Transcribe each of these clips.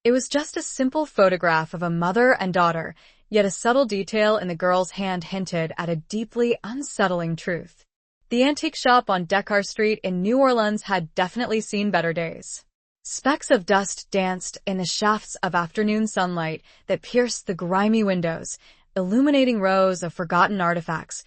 It was just a simple photograph of a mother and daughter, yet a subtle detail in the girl's hand hinted at a deeply unsettling truth. The antique shop on Dekar Street in New Orleans had definitely seen better days. Specks of dust danced in the shafts of afternoon sunlight that pierced the grimy windows, illuminating rows of forgotten artifacts,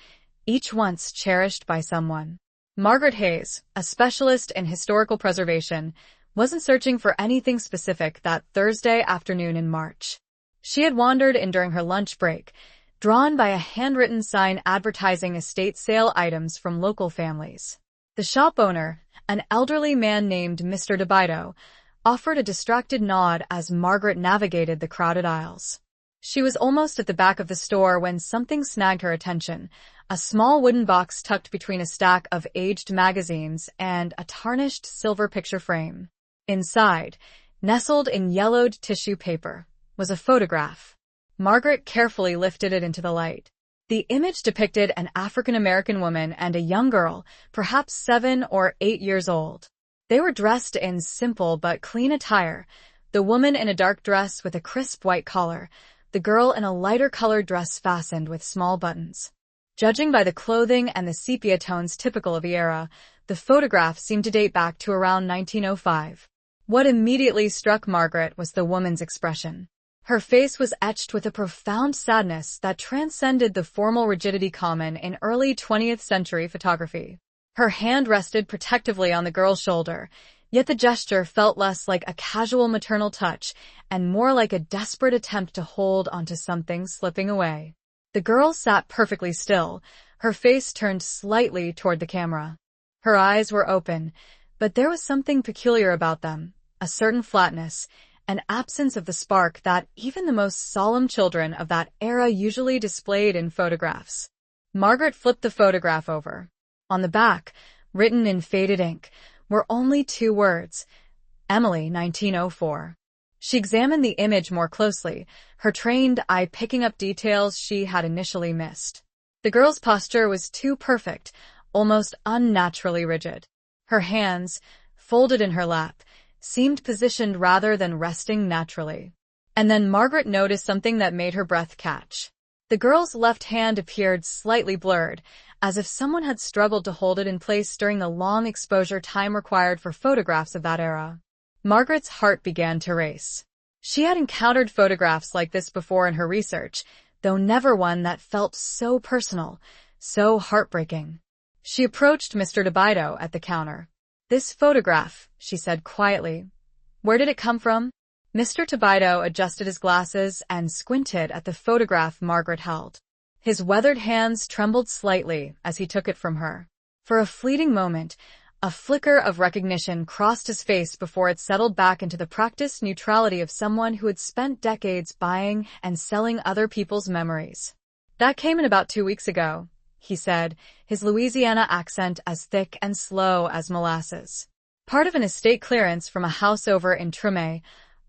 each once cherished by someone. Margaret Hayes, a specialist in historical preservation, wasn't searching for anything specific that Thursday afternoon in March. She had wandered in during her lunch break, drawn by a handwritten sign advertising estate sale items from local families. The shop owner, an elderly man named Mr. DeBito, offered a distracted nod as Margaret navigated the crowded aisles. She was almost at the back of the store when something snagged her attention, a small wooden box tucked between a stack of aged magazines and a tarnished silver picture frame. Inside, nestled in yellowed tissue paper, was a photograph. Margaret carefully lifted it into the light. The image depicted an African-American woman and a young girl, perhaps 7 or 8 years old. They were dressed in simple but clean attire, the woman in a dark dress with a crisp white collar, the girl in a lighter-colored dress fastened with small buttons. Judging by the clothing and the sepia tones typical of the era, the photograph seemed to date back to around 1905. What immediately struck Margaret was the woman's expression. Her face was etched with a profound sadness that transcended the formal rigidity common in early 20th century photography. Her hand rested protectively on the girl's shoulder, yet the gesture felt less like a casual maternal touch and more like a desperate attempt to hold onto something slipping away. The girl sat perfectly still, her face turned slightly toward the camera. Her eyes were open, but there was something peculiar about them, a certain flatness, an absence of the spark that even the most solemn children of that era usually displayed in photographs. Margaret flipped the photograph over. On the back, written in faded ink, were only 2 words, Emily, 1904. She examined the image more closely, her trained eye picking up details she had initially missed. The girl's posture was too perfect, almost unnaturally rigid. Her hands, folded in her lap, seemed positioned rather than resting naturally. And then Margaret noticed something that made her breath catch. The girl's left hand appeared slightly blurred, as if someone had struggled to hold it in place during the long exposure time required for photographs of that era. Margaret's heart began to race. She had encountered photographs like this before in her research, though never one that felt so personal, so heartbreaking. She approached Mr. DeBito at the counter. "This photograph," she said quietly. "Where did it come from?" Mr. DeBito adjusted his glasses and squinted at the photograph Margaret held. His weathered hands trembled slightly as he took it from her. For a fleeting moment, a flicker of recognition crossed his face before it settled back into the practiced neutrality of someone who had spent decades buying and selling other people's memories. "That came in about 2 weeks ago," he said, his Louisiana accent as thick and slow as molasses. "Part of an estate clearance from a house over in Treme,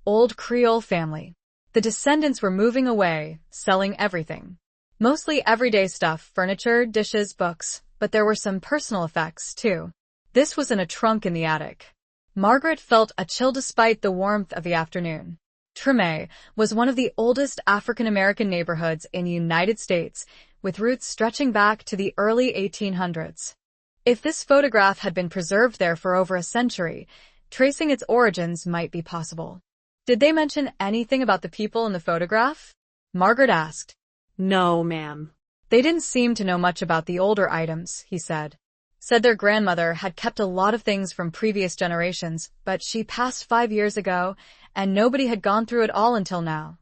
old Creole family. The descendants were moving away, selling everything. Mostly everyday stuff, furniture, dishes, books, but there were some personal effects, too. This was in a trunk in the attic." Margaret felt a chill despite the warmth of the afternoon. Treme was one of the oldest African-American neighborhoods in the United States, with roots stretching back to the early 1800s. If this photograph had been preserved there for over a century, tracing its origins might be possible. "Did they mention anything about the people in the photograph?" Margaret asked. "No, ma'am." "They didn't seem to know much about the older items," he said. "Said their grandmother had kept a lot of things from previous generations, but she passed 5 years ago, and nobody had gone through it all until now."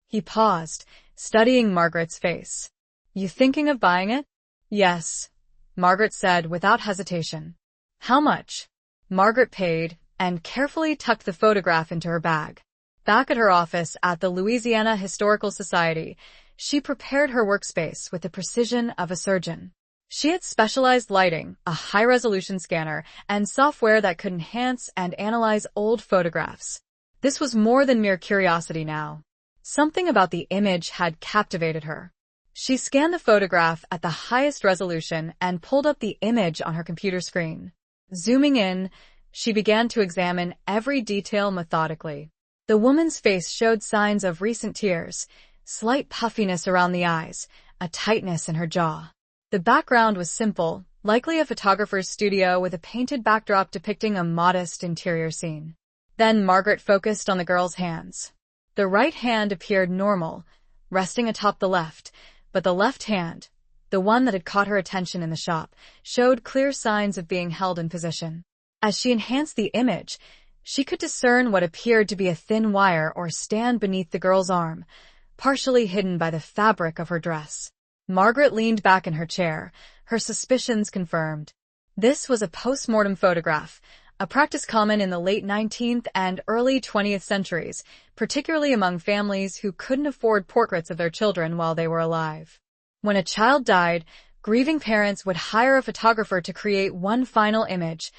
He paused, studying Margaret's face. "You thinking of buying it?" "Yes," Margaret said without hesitation. "How much?" Margaret paid and carefully tucked the photograph into her bag. Back at her office at the Louisiana Historical Society, she prepared her workspace with the precision of a surgeon. She had specialized lighting, a high-resolution scanner, and software that could enhance and analyze old photographs. This was more than mere curiosity now. Something about the image had captivated her. She scanned the photograph at the highest resolution and pulled up the image on her computer screen. Zooming in, she began to examine every detail methodically. The woman's face showed signs of recent tears, slight puffiness around the eyes, a tightness in her jaw. The background was simple, likely a photographer's studio with a painted backdrop depicting a modest interior scene. Then Margaret focused on the girl's hands. The right hand appeared normal, resting atop the left, but the left hand, the one that had caught her attention in the shop, showed clear signs of being held in position. As she enhanced the image, she could discern what appeared to be a thin wire or stand beneath the girl's arm, partially hidden by the fabric of her dress. Margaret leaned back in her chair, her suspicions confirmed. This was a post-mortem photograph, a practice common in the late 19th and early 20th centuries, particularly among families who couldn't afford portraits of their children while they were alive. When a child died, grieving parents would hire a photographer to create one final image,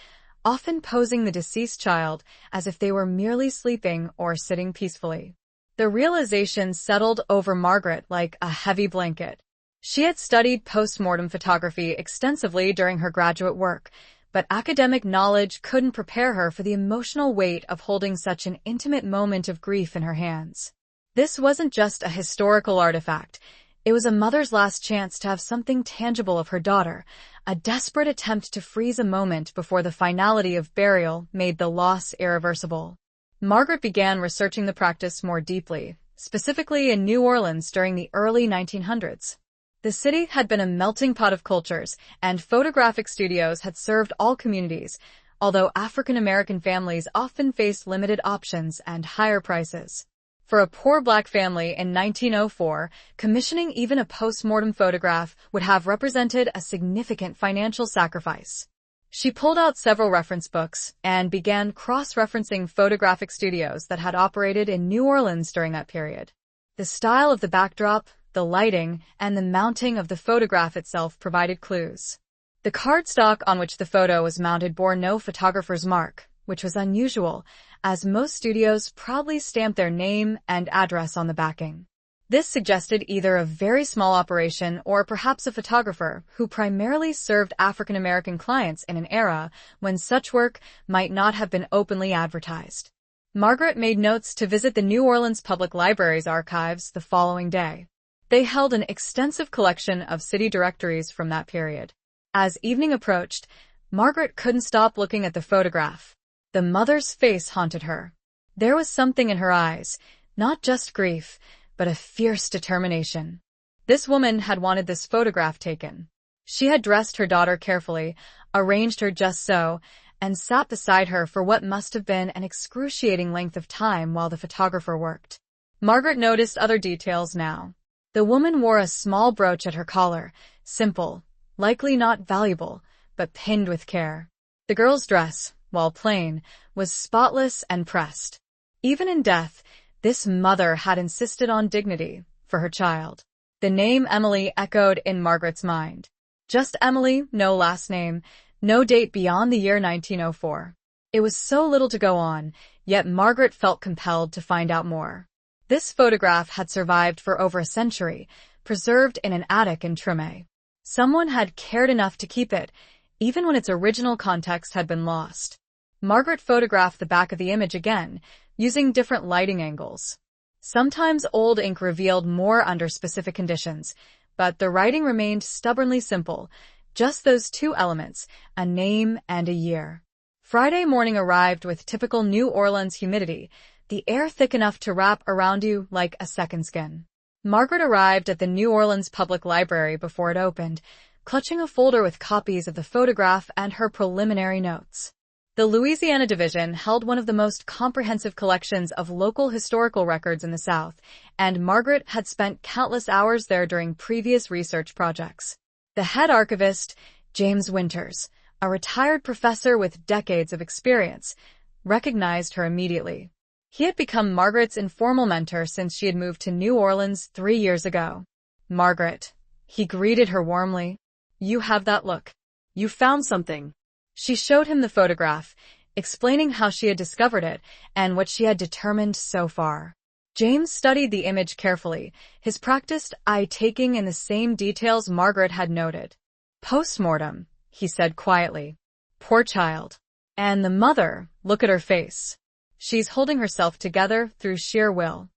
often posing the deceased child as if they were merely sleeping or sitting peacefully. The realization settled over Margaret like a heavy blanket. She had studied post-mortem photography extensively during her graduate work, but academic knowledge couldn't prepare her for the emotional weight of holding such an intimate moment of grief in her hands. This wasn't just a historical artifact. It was a mother's last chance to have something tangible of her daughter, a desperate attempt to freeze a moment before the finality of burial made the loss irreversible. Margaret began researching the practice more deeply, specifically in New Orleans during the early 1900s. The city had been a melting pot of cultures, and photographic studios had served all communities, although African-American families often faced limited options and higher prices. For a poor black family in 1904, commissioning even a post-mortem photograph would have represented a significant financial sacrifice. She pulled out several reference books and began cross-referencing photographic studios that had operated in New Orleans during that period. The style of the backdrop, the lighting, and the mounting of the photograph itself provided clues. The cardstock on which the photo was mounted bore no photographer's mark, which was unusual, as most studios proudly stamped their name and address on the backing. This suggested either a very small operation or perhaps a photographer who primarily served African-American clients in an era when such work might not have been openly advertised. Margaret made notes to visit the New Orleans Public Library's archives the following day. They held an extensive collection of city directories from that period. As evening approached, Margaret couldn't stop looking at the photograph. The mother's face haunted her. There was something in her eyes, not just grief, but a fierce determination. This woman had wanted this photograph taken. She had dressed her daughter carefully, arranged her just so, and sat beside her for what must have been an excruciating length of time while the photographer worked. Margaret noticed other details now. The woman wore a small brooch at her collar, simple, likely not valuable, but pinned with care. The girl's dress, while plain, was spotless and pressed. Even in death, this mother had insisted on dignity for her child. The name Emily echoed in Margaret's mind. Just Emily, no last name, no date beyond the year 1904. It was so little to go on, yet Margaret felt compelled to find out more. This photograph had survived for over a century, preserved in an attic in Treme. Someone had cared enough to keep it, even when its original context had been lost. Margaret photographed the back of the image again, using different lighting angles. Sometimes old ink revealed more under specific conditions, but the writing remained stubbornly simple, just those two elements, a name and a year. Friday morning arrived with typical New Orleans humidity, the air thick enough to wrap around you like a second skin. Margaret arrived at the New Orleans Public Library before it opened, clutching a folder with copies of the photograph and her preliminary notes. The Louisiana Division held one of the most comprehensive collections of local historical records in the South, and Margaret had spent countless hours there during previous research projects. The head archivist, James Winters, a retired professor with decades of experience, recognized her immediately. He had become Margaret's informal mentor since she had moved to New Orleans 3 years ago. "Margaret," he greeted her warmly. "You have that look. You found something." She showed him the photograph, explaining how she had discovered it and what she had determined so far. James studied the image carefully, his practiced eye taking in the same details Margaret had noted. "Post-mortem," he said quietly. "Poor child. And the mother, look at her face. She's holding herself together through sheer will.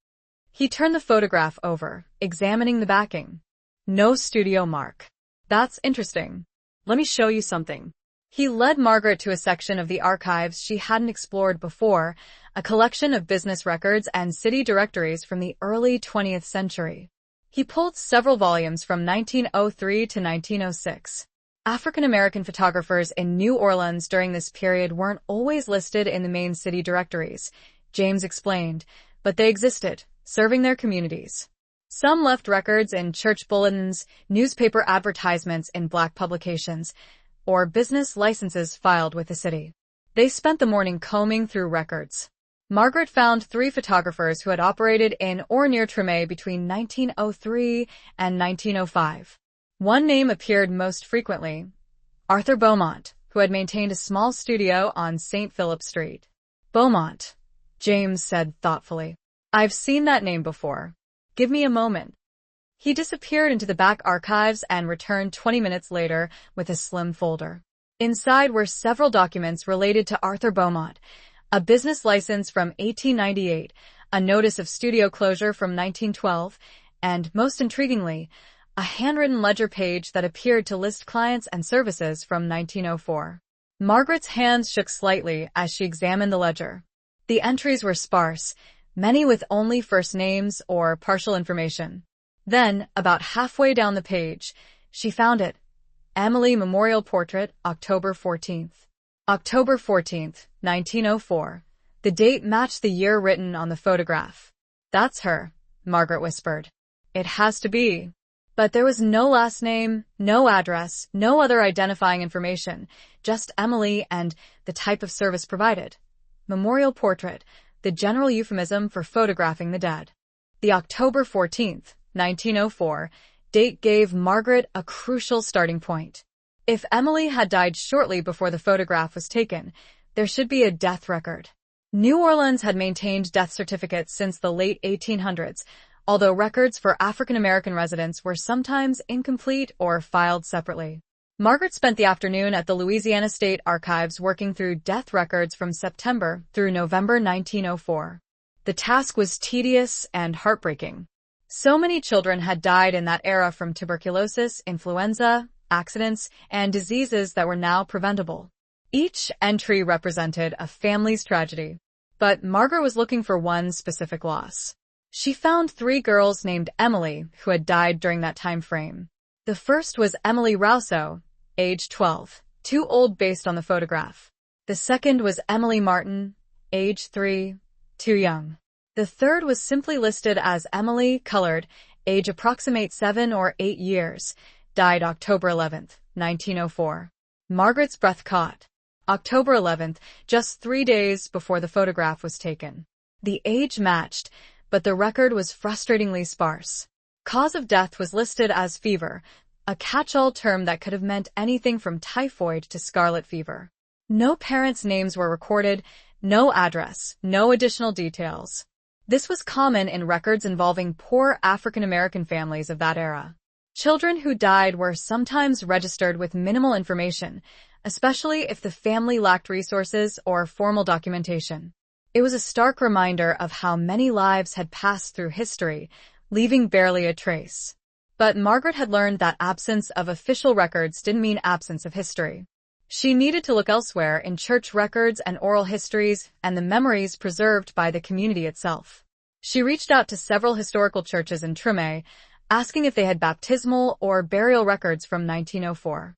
He turned the photograph over, examining the backing. No studio mark. That's interesting. Let me show you something. He led Margaret to a section of the archives she hadn't explored before, a collection of business records and city directories from the early 20th century. He pulled several volumes from 1903 to 1906. African-American photographers in New Orleans during this period weren't always listed in the main city directories, James explained, but they existed, serving their communities. Some left records in church bulletins, newspaper advertisements in black publications, or business licenses filed with the city. They spent the morning combing through records. Margaret found 3 photographers who had operated in or near Treme between 1903 and 1905. One name appeared most frequently, Arthur Beaumont, who had maintained a small studio on St. Philip Street. Beaumont, James said thoughtfully. I've seen that name before. Give me a moment. He disappeared into the back archives and returned 20 minutes later with a slim folder. Inside were several documents related to Arthur Beaumont, a business license from 1898, a notice of studio closure from 1912, and, most intriguingly, a handwritten ledger page that appeared to list clients and services from 1904. Margaret's hands shook slightly as she examined the ledger. The entries were sparse, many with only first names or partial information. Then, about halfway down the page, she found it. Emily Memorial Portrait, October 14th. October 14th, 1904. The date matched the year written on the photograph. That's her, Margaret whispered. It has to be. But there was no last name, no address, no other identifying information, just Emily and the type of service provided. Memorial portrait, the general euphemism for photographing the dead. The October 14th, 1904, date gave Margaret a crucial starting point. If Emily had died shortly before the photograph was taken, there should be a death record. New Orleans had maintained death certificates since the late 1800s, although records for African-American residents were sometimes incomplete or filed separately. Margaret spent the afternoon at the Louisiana State Archives working through death records from September through November 1904. The task was tedious and heartbreaking. So many children had died in that era from tuberculosis, influenza, accidents, and diseases that were now preventable. Each entry represented a family's tragedy. But Margaret was looking for one specific loss. She found 3 girls named Emily who had died during that time frame. The first was Emily Rousseau, age 12, too old based on the photograph. The second was Emily Martin, age 3, too young. The third was simply listed as Emily, colored, age approximate 7 or 8 years, died October 11th, 1904. Margaret's breath caught. October 11th, just 3 days before the photograph was taken. The age matched, but the record was frustratingly sparse. Cause of death was listed as fever, a catch-all term that could have meant anything from typhoid to scarlet fever. No parents' names were recorded, no address, no additional details. This was common in records involving poor African-American families of that era. Children who died were sometimes registered with minimal information, especially if the family lacked resources or formal documentation. It was a stark reminder of how many lives had passed through history, leaving barely a trace. But Margaret had learned that absence of official records didn't mean absence of history. She needed to look elsewhere in church records and oral histories and the memories preserved by the community itself. She reached out to several historical churches in Treme, asking if they had baptismal or burial records from 1904.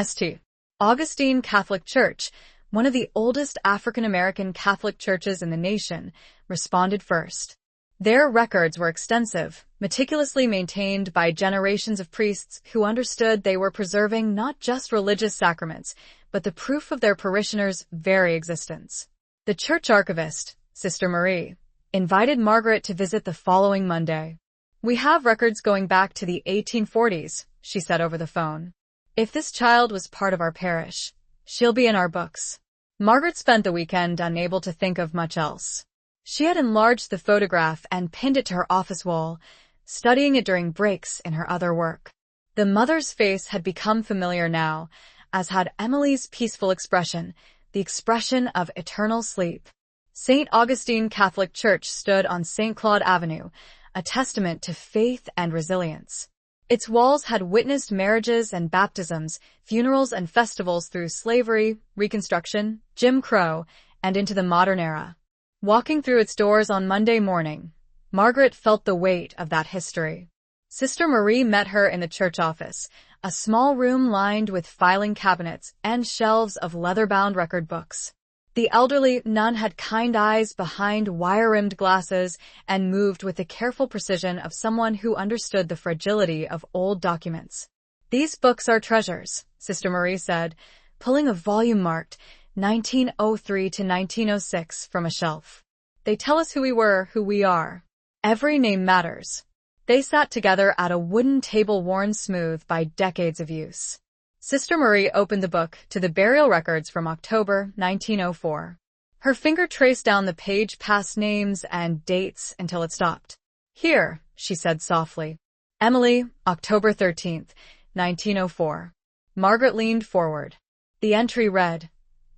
St. Augustine Catholic Church, one of the oldest African-American Catholic churches in the nation, responded first. Their records were extensive, meticulously maintained by generations of priests who understood they were preserving not just religious sacraments, but the proof of their parishioners' very existence. The church archivist, Sister Marie, invited Margaret to visit the following Monday. "We have records going back to the 1840s, she said over the phone. "If this child was part of our parish, she'll be in our books." Margaret spent the weekend unable to think of much else. She had enlarged the photograph and pinned it to her office wall, studying it during breaks in her other work. The mother's face had become familiar now, as had Emily's peaceful expression, the expression of eternal sleep. St. Augustine Catholic Church stood on St. Claude Avenue, a testament to faith and resilience. Its walls had witnessed marriages and baptisms, funerals and festivals through slavery, Reconstruction, Jim Crow, and into the modern era. Walking through its doors on Monday morning, Margaret felt the weight of that history. Sister Marie met her in the church office, a small room lined with filing cabinets and shelves of leather-bound record books. The elderly nun had kind eyes behind wire-rimmed glasses and moved with the careful precision of someone who understood the fragility of old documents. "These books are treasures," Sister Marie said, pulling a volume marked 1903 to 1906 from a shelf. "They tell us who we were, who we are. Every name matters." They sat together at a wooden table worn smooth by decades of use. Sister Marie opened the book to the burial records from October 1904. Her finger traced down the page past names and dates until it stopped. "Here," she said softly. "Emily, October 13th, 1904. Margaret leaned forward. The entry read,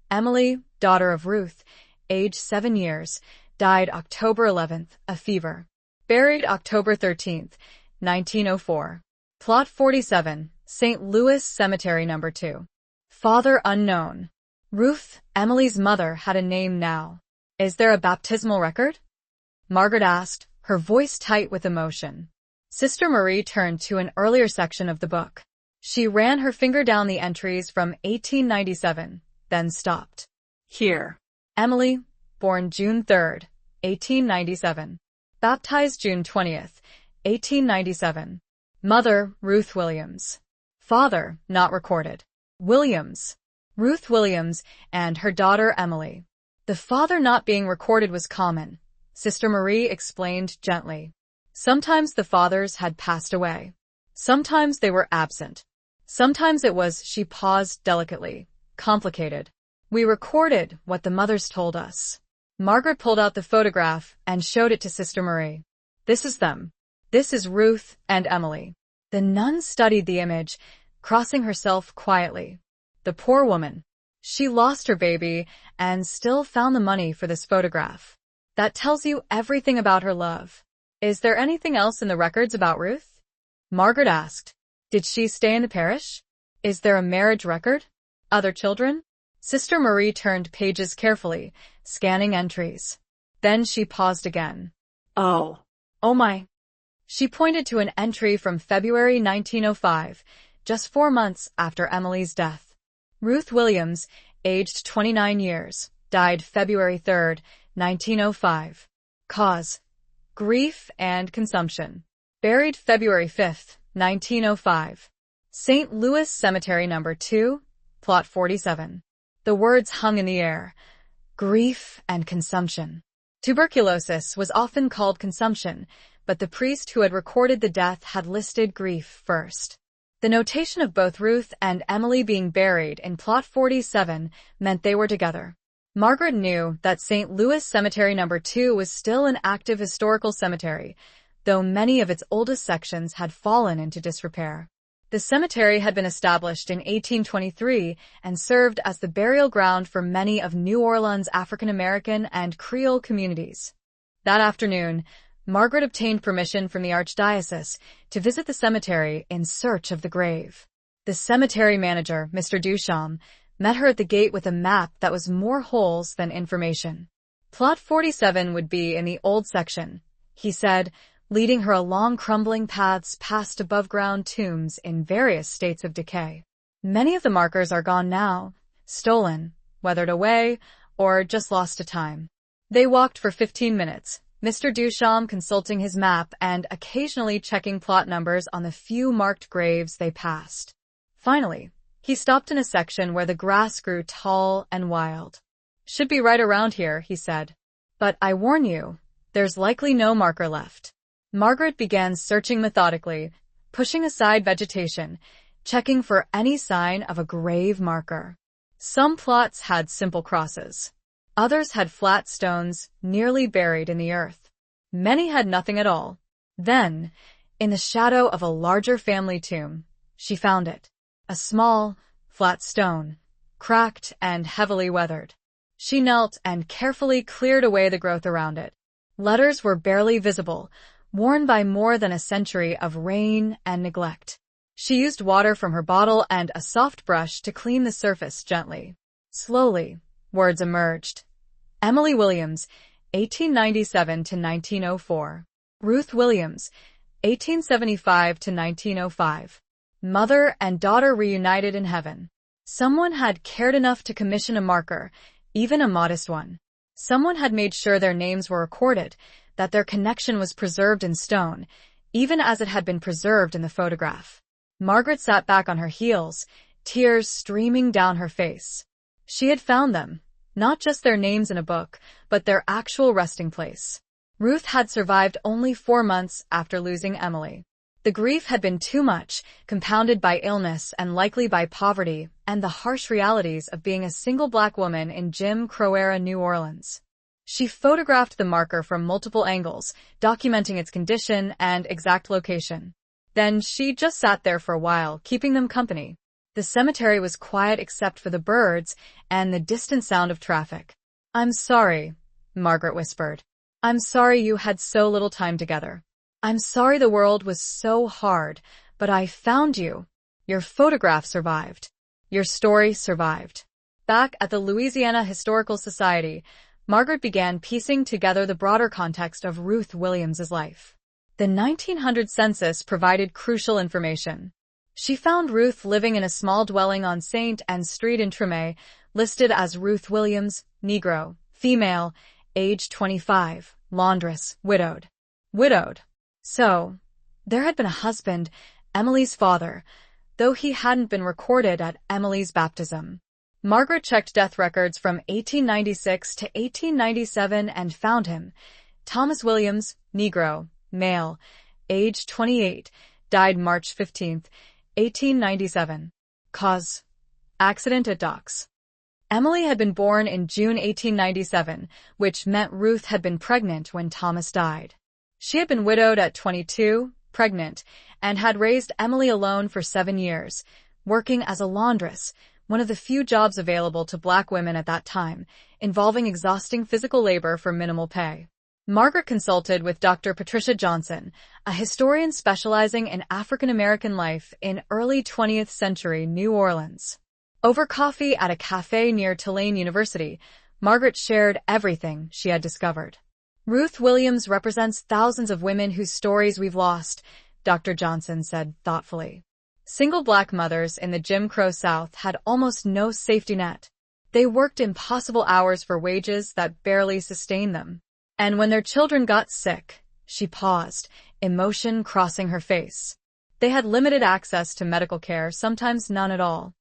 "Emily, daughter of Ruth, age 7 years, died October 11th, a fever. Buried October 13th, 1904. Plot 47, St. Louis Cemetery No. 2. Father unknown." Ruth, Emily's mother, had a name now. "Is there a baptismal record?" Margaret asked, her voice tight with emotion. Sister Marie turned to an earlier section of the book. She ran her finger down the entries from 1897, then stopped. "Here. Emily, born June 3rd, 1897. Baptized June 20th, 1897. Mother, Ruth Williams. Father, not recorded. Williams. Ruth Williams and her daughter Emily." The father not being recorded was common, Sister Marie explained gently. Sometimes the fathers had passed away. Sometimes they were absent. Sometimes it was, she paused delicately, complicated. "We recorded what the mothers told us." Margaret pulled out the photograph and showed it to Sister Marie. "This is them. This is Ruth and Emily." The nun studied the image, crossing herself quietly. The poor woman. She lost her baby and still found the money for this photograph. That tells you everything about her love. "Is there anything else in the records about Ruth?" Margaret asked. "Did she stay in the parish? Is there a marriage record? Other children?" Sister Marie turned pages carefully, scanning entries. Then she paused again. Oh my. She pointed to an entry from February 1905, just 4 months after Emily's death. Ruth Williams, aged 29 years, died February 3rd, 1905. Cause: grief and consumption. Buried February 5th, 1905. St. Louis Cemetery No. 2, Plot 47. The words hung in the air. Grief and consumption. Tuberculosis was often called consumption, but the priest who had recorded the death had listed grief first. The notation of both Ruth and Emily being buried in Plot 47 meant they were together. Margaret knew that St. Louis Cemetery No. 2 was still an active historical cemetery, though many of its oldest sections had fallen into disrepair. The cemetery had been established in 1823 and served as the burial ground for many of New Orleans' African American and Creole communities. That afternoon, Margaret obtained permission from the archdiocese to visit the cemetery in search of the grave. The cemetery manager, Mr. Duchamp, met her at the gate with a map that was more holes than information. Plot 47 would be in the old section, he said, leading her along crumbling paths past above-ground tombs in various states of decay. Many of the markers are gone now, stolen, weathered away, or just lost to time. They walked for 15 minutes, Mr. Duchamp consulting his map and occasionally checking plot numbers on the few marked graves they passed. Finally, he stopped in a section where the grass grew tall and wild. "Should be right around here," he said. "But I warn you, there's likely no marker left." Margaret began searching methodically, pushing aside vegetation, checking for any sign of a grave marker. Some plots had simple crosses. Others had flat stones nearly buried in the earth. Many had nothing at all. Then, in the shadow of a larger family tomb, she found it. A small, flat stone, cracked and heavily weathered. She knelt and carefully cleared away the growth around it. Letters were barely visible, worn by more than a century of rain and neglect. She used water from her bottle and a soft brush to clean the surface gently. Slowly, words emerged. Emily Williams, 1897 to 1904. Ruth Williams, 1875 to 1905. Mother and daughter reunited in heaven. Someone had cared enough to commission a marker, even a modest one. Someone had made sure their names were recorded, that their connection was preserved in stone, even as it had been preserved in the photograph. Margaret sat back on her heels, tears streaming down her face. She had found them, not just their names in a book, but their actual resting place. Ruth had survived only 4 months after losing Emily. The grief had been too much, compounded by illness and likely by poverty and the harsh realities of being a single black woman in Jim Crow-era New Orleans. She photographed the marker from multiple angles, documenting its condition and exact location. Then she just sat there for a while, keeping them company. The cemetery was quiet except for the birds and the distant sound of traffic. "I'm sorry," Margaret whispered. "I'm sorry you had so little time together. I'm sorry the world was so hard, but I found you. Your photograph survived. Your story survived." Back at the Louisiana Historical Society, Margaret began piecing together the broader context of Ruth Williams's life. The 1900 census provided crucial information. She found Ruth living in a small dwelling on St. Anne Street in Treme, listed as Ruth Williams, Negro, female, age 25, laundress, widowed. Widowed. So, there had been a husband, Emily's father, though he hadn't been recorded at Emily's baptism. Margaret checked death records from 1896 to 1897 and found him. Thomas Williams, Negro, male, age 28, died March 15, 1897. Cause: accident at docks. Emily had been born in June 1897, which meant Ruth had been pregnant when Thomas died. She had been widowed at 22, pregnant, and had raised Emily alone for 7 years, working as a laundress, one of the few jobs available to black women at that time, involving exhausting physical labor for minimal pay. Margaret consulted with Dr. Patricia Johnson, a historian specializing in African American life in early 20th century New Orleans. Over coffee at a cafe near Tulane University, Margaret shared everything she had discovered. "Ruth Williams represents thousands of women whose stories we've lost," Dr. Johnson said thoughtfully. Single black mothers in the Jim Crow South had almost no safety net. They worked impossible hours for wages that barely sustained them. And when their children got sick, she paused, emotion crossing her face. They had limited access to medical care, sometimes none at all.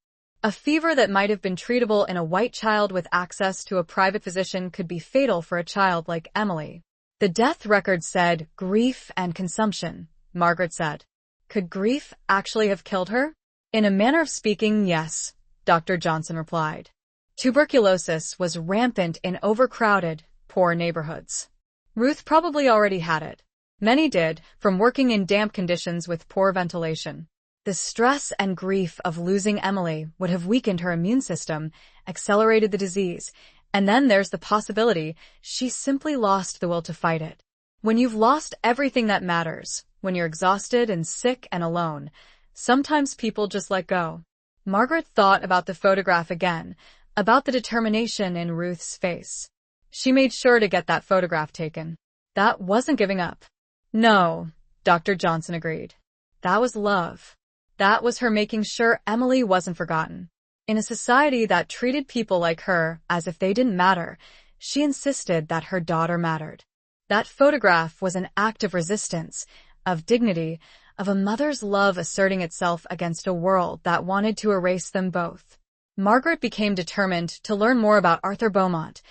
A fever that might have been treatable in a white child with access to a private physician could be fatal for a child like Emily. The death record said grief and consumption, Margaret said. Could grief actually have killed her? In a manner of speaking, yes, Dr. Johnson replied. Tuberculosis was rampant in overcrowded, poor neighborhoods. Ruth probably already had it. Many did, from working in damp conditions with poor ventilation. The stress and grief of losing Emily would have weakened her immune system, accelerated the disease, and then there's the possibility she simply lost the will to fight it. When you've lost everything that matters, when you're exhausted and sick and alone, sometimes people just let go. Margaret thought about the photograph again, about the determination in Ruth's face. She made sure to get that photograph taken. That wasn't giving up. No, Dr. Johnson agreed. That was love. That was her making sure Emily wasn't forgotten. In a society that treated people like her as if they didn't matter, she insisted that her daughter mattered. That photograph was an act of resistance, of dignity, of a mother's love asserting itself against a world that wanted to erase them both. Margaret became determined to learn more about Arthur Beaumont,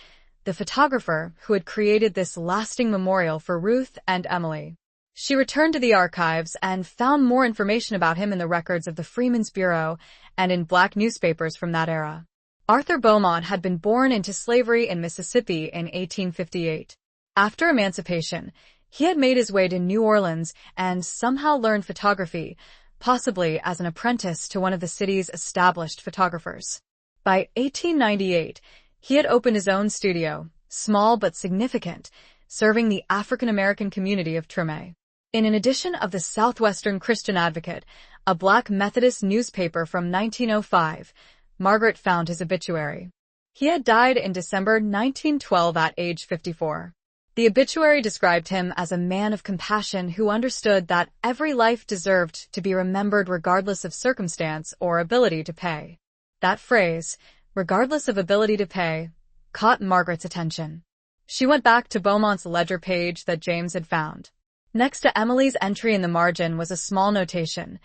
the photographer who had created this lasting memorial for Ruth and Emily. She returned to the archives and found more information about him in the records of the Freeman's Bureau and in black newspapers from that era. Arthur Beaumont had been born into slavery in Mississippi in 1858. After emancipation, he had made his way to New Orleans and somehow learned photography, possibly as an apprentice to one of the city's established photographers. By 1898, He had opened his own studio, small but significant, serving the African-American community of Treme. In an edition of the Southwestern Christian Advocate, a Black Methodist newspaper from 1905, Margaret found his obituary. He had died in December 1912 at age 54. The obituary described him as a man of compassion who understood that every life deserved to be remembered regardless of circumstance or ability to pay. That phrase, regardless of ability to pay, caught Margaret's attention. She went back to Beaumont's ledger page that James had found. Next to Emily's entry in the margin was a small notation,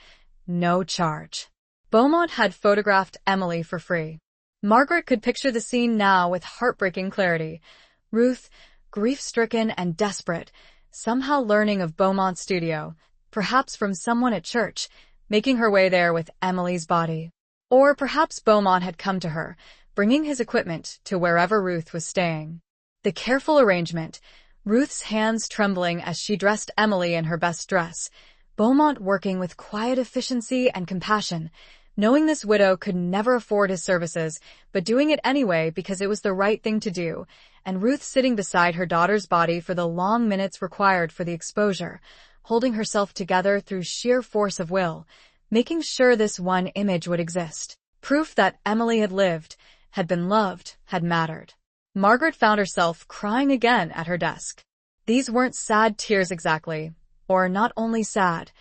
"No charge." Beaumont had photographed Emily for free. Margaret could picture the scene now with heartbreaking clarity. Ruth, grief-stricken and desperate, somehow learning of Beaumont's studio, perhaps from someone at church, making her way there with Emily's body. Or perhaps Beaumont had come to her, bringing his equipment to wherever Ruth was staying. The careful arrangement, Ruth's hands trembling as she dressed Emily in her best dress, Beaumont working with quiet efficiency and compassion, knowing this widow could never afford his services, but doing it anyway because it was the right thing to do, and Ruth sitting beside her daughter's body for the long minutes required for the exposure, holding herself together through sheer force of will, making sure this one image would exist. Proof that Emily had lived, had been loved, had mattered. Margaret found herself crying again at her desk. These weren't sad tears exactly, or not only sad,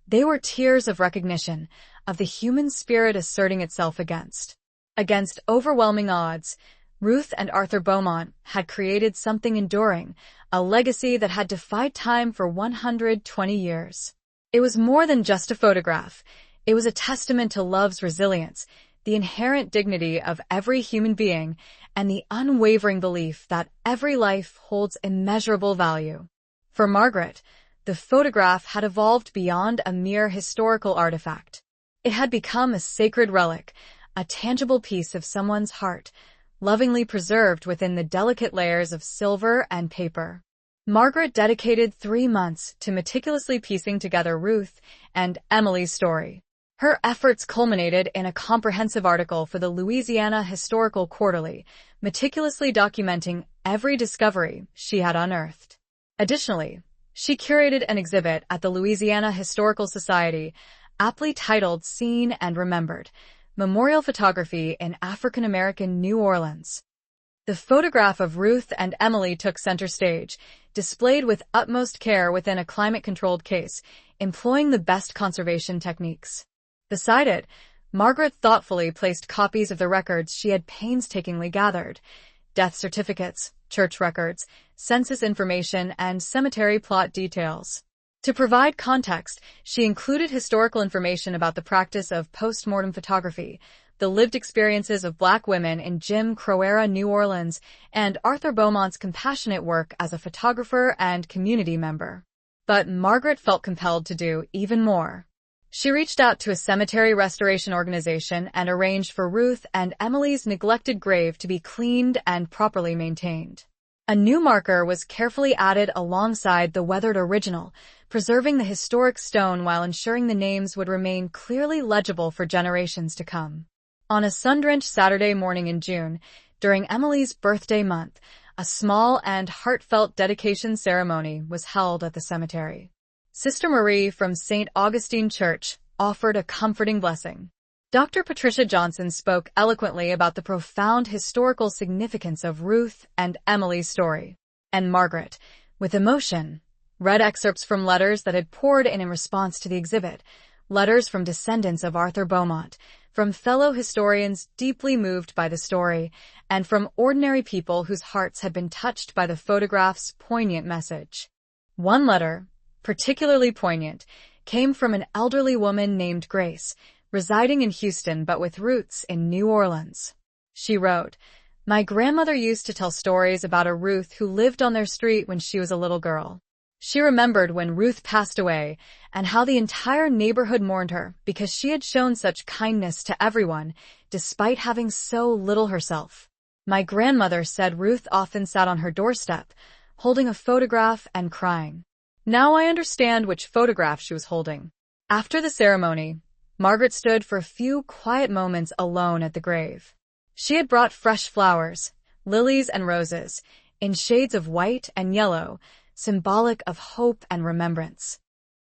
they were tears of recognition, of the human spirit asserting itself against overwhelming odds. Ruth and Arthur Beaumont had created something enduring, a legacy that had defied time for 120 years. It was more than just a photograph. It was a testament to love's resilience, the inherent dignity of every human being, and the unwavering belief that every life holds immeasurable value. For Margaret, the photograph had evolved beyond a mere historical artifact. It had become a sacred relic, a tangible piece of someone's heart, lovingly preserved within the delicate layers of silver and paper. Margaret dedicated 3 months to meticulously piecing together Ruth and Emily's story. Her efforts culminated in a comprehensive article for the Louisiana Historical Quarterly, meticulously documenting every discovery she had unearthed. Additionally, she curated an exhibit at the Louisiana Historical Society, aptly titled Seen and Remembered, Memorial Photography in African American New Orleans. The photograph of Ruth and Emily took center stage, displayed with utmost care within a climate-controlled case, employing the best conservation techniques. Beside it, Margaret thoughtfully placed copies of the records she had painstakingly gathered: death certificates, church records, census information, and cemetery plot details. To provide context, she included historical information about the practice of post-mortem photography, the lived experiences of Black women in Jim Crow-era New Orleans, and Arthur Beaumont's compassionate work as a photographer and community member. But Margaret felt compelled to do even more. She reached out to a cemetery restoration organization and arranged for Ruth and Emily's neglected grave to be cleaned and properly maintained. A new marker was carefully added alongside the weathered original, preserving the historic stone while ensuring the names would remain clearly legible for generations to come. On a sun-drenched Saturday morning in June, during Emily's birthday month, a small and heartfelt dedication ceremony was held at the cemetery. Sister Marie from St. Augustine Church offered a comforting blessing. Dr. Patricia Johnson spoke eloquently about the profound historical significance of Ruth and Emily's story. And Margaret, with emotion, read excerpts from letters that had poured in response to the exhibit, letters from descendants of Arthur Beaumont, from fellow historians deeply moved by the story, and from ordinary people whose hearts had been touched by the photograph's poignant message. One letter, particularly poignant, came from an elderly woman named Grace, residing in Houston but with roots in New Orleans. She wrote, "My grandmother used to tell stories about a Ruth who lived on their street when she was a little girl. She remembered when Ruth passed away and how the entire neighborhood mourned her because she had shown such kindness to everyone, despite having so little herself. My grandmother said Ruth often sat on her doorstep, holding a photograph and crying." Now I understand which photograph she was holding. After the ceremony, Margaret stood for a few quiet moments alone at the grave. She had brought fresh flowers, lilies and roses, in shades of white and yellow, symbolic of hope and remembrance.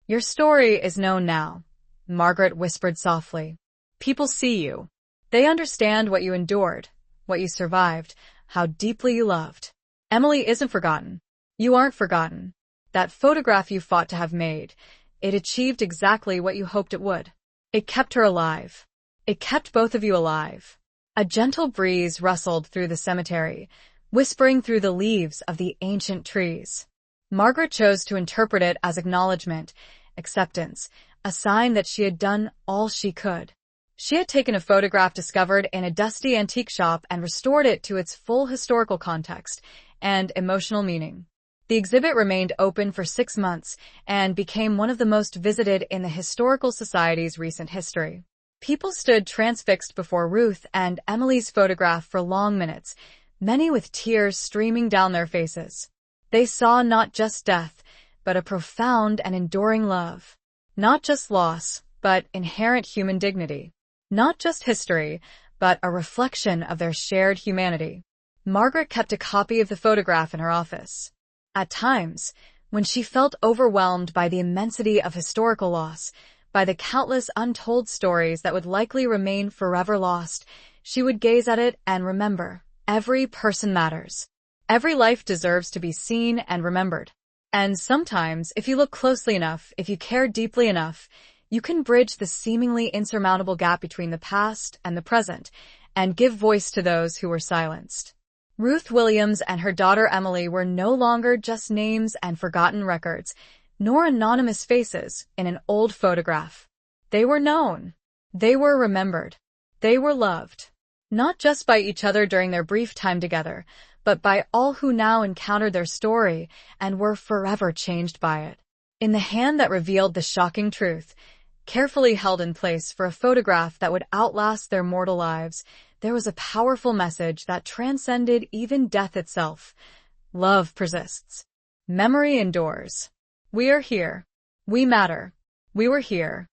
Your story is known now, Margaret whispered softly. People see you. They understand what you endured, what you survived, how deeply you loved. Emily isn't forgotten. You aren't forgotten. That photograph you fought to have made, it achieved exactly what you hoped it would. It kept her alive. It kept both of you alive. A gentle breeze rustled through the cemetery, whispering through the leaves of the ancient trees. Margaret chose to interpret it as acknowledgement, acceptance, a sign that she had done all she could. She had taken a photograph discovered in a dusty antique shop and restored it to its full historical context and emotional meaning. The exhibit remained open for 6 months and became one of the most visited in the Historical Society's recent history. People stood transfixed before Ruth and Emily's photograph for long minutes, many with tears streaming down their faces. They saw not just death, but a profound and enduring love. Not just loss, but inherent human dignity. Not just history, but a reflection of their shared humanity. Margaret kept a copy of the photograph in her office. At times, when she felt overwhelmed by the immensity of historical loss, by the countless untold stories that would likely remain forever lost, she would gaze at it and remember, every person matters. Every life deserves to be seen and remembered. And sometimes, if you look closely enough, if you care deeply enough, you can bridge the seemingly insurmountable gap between the past and the present, and give voice to those who were silenced. Ruth Williams and her daughter Emily were no longer just names and forgotten records, nor anonymous faces in an old photograph. They were known. They were remembered. They were loved. Not just by each other during their brief time together, but by all who now encountered their story and were forever changed by it. In the hand that revealed the shocking truth, carefully held in place for a photograph that would outlast their mortal lives, there was a powerful message that transcended even death itself. Love persists. Memory endures. We are here. We matter. We were here.